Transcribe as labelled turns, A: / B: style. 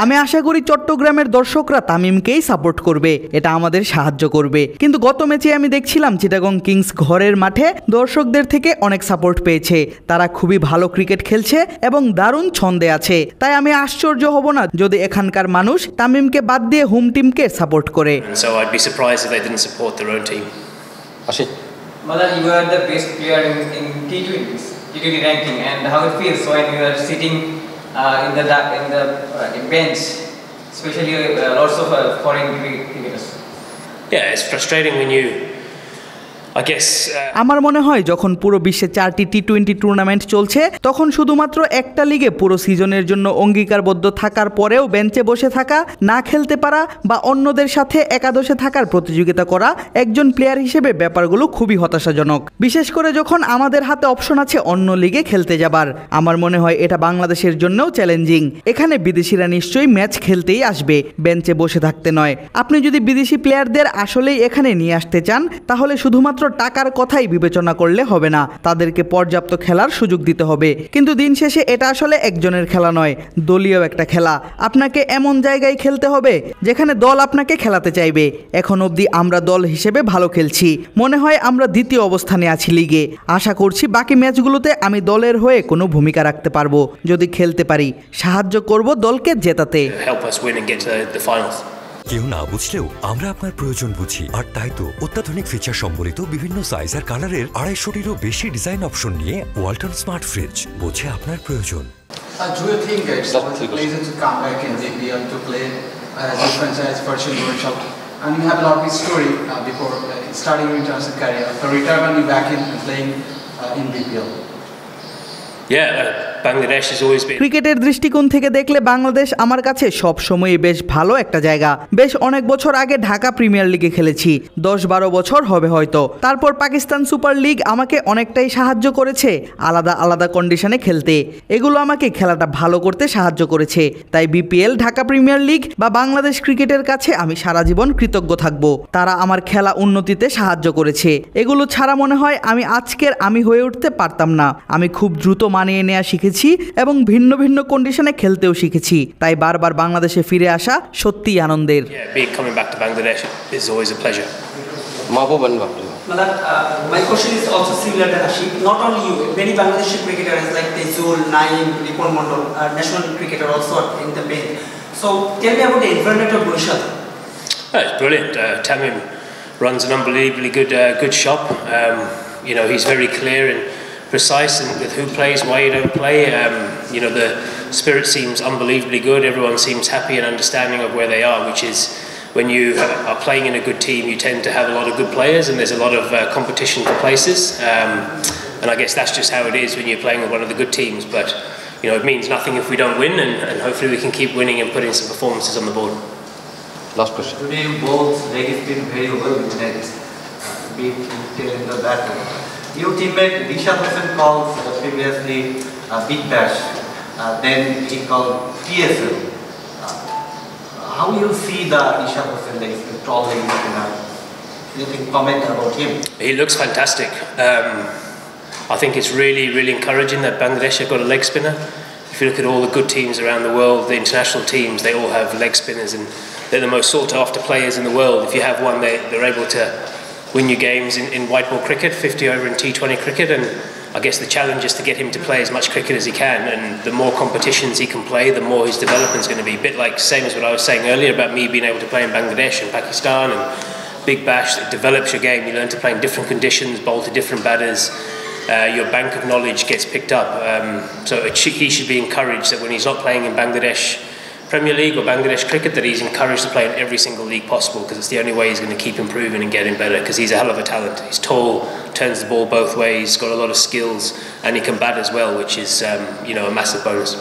A: আমি আশা করি চট্টগ্রামের দর্শকরা তামিমকেই সাপোর্ট করবে, এটা আমাদের সাহায্য করবে। কিন্তু গত ম্যাচে আমি দেখছিলাম চিটাগং কিংস ঘরের মাঠে দর্শকদের থেকে অনেক সাপোর্ট পেয়েছে। তারা খুবই ভালো ক্রিকেট খেলছে এবং দারুণ ছন্দে আছে। তাই আমি আশ্চর্য হব না যদি এখানকার মানুষ তামিমকে বাদ দিয়ে হোম টিমকে সাপোর্ট করে।
B: Madan, you are the best player in T20 ranking, and how it feels when you are sitting in the bench, especially lots of foreign cricketers.
C: Yeah, it's frustrating when you, I guess.
A: আমার মনে হয় যখন পুরো বিশ্বে 4টি T20 tournament চলছে তখন শুধুমাত্র একটা লিগে পুরো সিজনের জন্য অঙ্গীকারবদ্ধ থাকার পরেও বেঞ্চে বসে থাকা, না খেলতে পারা বা অন্যদের সাথে একাদশে থাকার প্রতিযোগিতা করা একজন প্লেয়ার হিসেবে ব্যাপারগুলো খুবই হতাশাজনক। বিশেষ করে যখন আমাদের হাতে অপশন আছে অন্য লিগে খেলতে যাবার। আমার মনে হয় এটা বাংলাদেশের জন্যও চ্যালেঞ্জিং। এখানে বিদেশিরা নিশ্চয়ই ম্যাচ খেলতেই আসবে, বেঞ্চে বসে থাকতে নয়। আপনি যদি বিদেশি প্লেয়ারদের আসলেই এখানে নিয়ে আসতে চান তাহলে শুধুমাত্র টাকার কথাই বিবেচনা করলে হবে না, তাদেরকে পর্যাপ্ত খেলার সুযোগ দিতে হবে। কিন্তু দিন শেষে এটা আসলে একজনের খেলা নয়, দলীয় একটা খেলা। আপনাকে এমন জায়গায় খেলতে হবে যেখানে দল আপনাকে খেলাতে চাইবে। এখন অবধি আমরা দল হিসেবে ভালো খেলছি, মনে হয় আমরা দ্বিতীয় অবস্থানে আছি লিগে। আশা করছি বাকি ম্যাচগুলোতে আমি দলের হয়ে কোনো ভূমিকা রাখতে পারবো। যদি খেলতে পারি সাহায্য করব দলকে জেতাতে।
D: কেউ না বুঝলেও আমরা আপনার প্রয়োজন বুঝি, আর তাই তো অত্যাধুনিক ফিচার সম্বলিত বিভিন্ন সাইজ আর কালারের 250-টিরও বেশি ডিজাইন অপশন নিয়ে ওয়ালটন স্মার্ট ফ্রিজ বোঝে আপনার প্রয়োজন।
E: Do you think it's pleasant to come back in BPL to play as a franchise for Chile Workshop? And you have a lot of history before starting your international career. For retirement, you back in playing in BPL.
A: ক্রিকেটের দৃষ্টিকোণ থেকে দেখলে বাংলাদেশ আমার কাছে সব সময়ই বেশ ভালো একটা জায়গা। বেশ অনেক বছর আগে ঢাকা প্রিমিয়ার লিগে খেলেছি, 10-12 বছর হবে হয়তো। তারপর পাকিস্তান সুপার লিগ আমাকে অনেকটাই সাহায্য করেছে আলাদা আলাদা কন্ডিশনে খেলতে। এগুলো আমাকে খেলাটা ভালো করতে সাহায্য করেছে। তাই বিপিএল, ঢাকা প্রিমিয়ার লিগ বা বাংলাদেশ ক্রিকেটের কাছে আমি সারা জীবন কৃতজ্ঞ থাকব। তারা আমার খেলা উন্নতিতে সাহায্য করেছে। এগুলো ছাড়া মনে হয় আমি আজকের আমি হয়ে উঠতে পারতাম না। আমি খুব দ্রুত মানিয়ে নেওয়া শিখেছি এবং ভিন্ন ভিন্ন কন্ডিশনে খেলতেও শিখেছি। তাই বারবার বাংলাদেশে ফিরে আসা সত্যিই আনন্দের।
B: My question is also similar to Rashid. Not only you, many Bangladeshi cricketers like Tezul, Naeem, Ripon Mondol, national cricketer also in the bench. So tell me about the environment of Burishad.
C: It's brilliant. Tamim runs an unbelievably good shop. He's very clear and precise with who plays, why you don't play. The spirit seems unbelievably good. Everyone seems happy and understanding of where they are, which is when you are playing in a good team, you tend to have a lot of good players and there's a lot of competition for places. And I guess that's just how it is when you're playing with one of the good teams. But it means nothing if we don't win, and hopefully we can keep winning and putting some performances on the board.
F: Last question.
G: Today you bowled leg spin very well with legs, beat tail in the battle. Your teammate Rishad Hossain called previously Big Bash, then he called PSL. How you see the Rishad Hossain leg spin, tall leg spinner? Anything comment about him?
C: He looks fantastic. I think it's really, really encouraging that Bangladesh have got a leg spinner. If you look at all the good teams around the world, the international teams, they all have leg spinners, and they're the most sought after players in the world. If you have one, they're able to win your games in white ball cricket, 50 over in T20 cricket, and I guess the challenge is to get him to play as much cricket as he can, and the more competitions he can play, the more his development's going to be. A bit like same as what I was saying earlier about me being able to play in Bangladesh and Pakistan and Big Bash. It develops your game. You learn to play in different conditions, bowl to different batters. Your bank of knowledge gets picked up. So he should be encouraged that when he's not playing in Bangladesh Premier League or Bangladesh cricket, that he's encouraged to play in every single league possible, because it's the only way he's going to keep improving and getting better, because he's a hell of a talent. He's tall, turns the ball both ways, got a lot of skills, and he can bat as well, which is a massive bonus.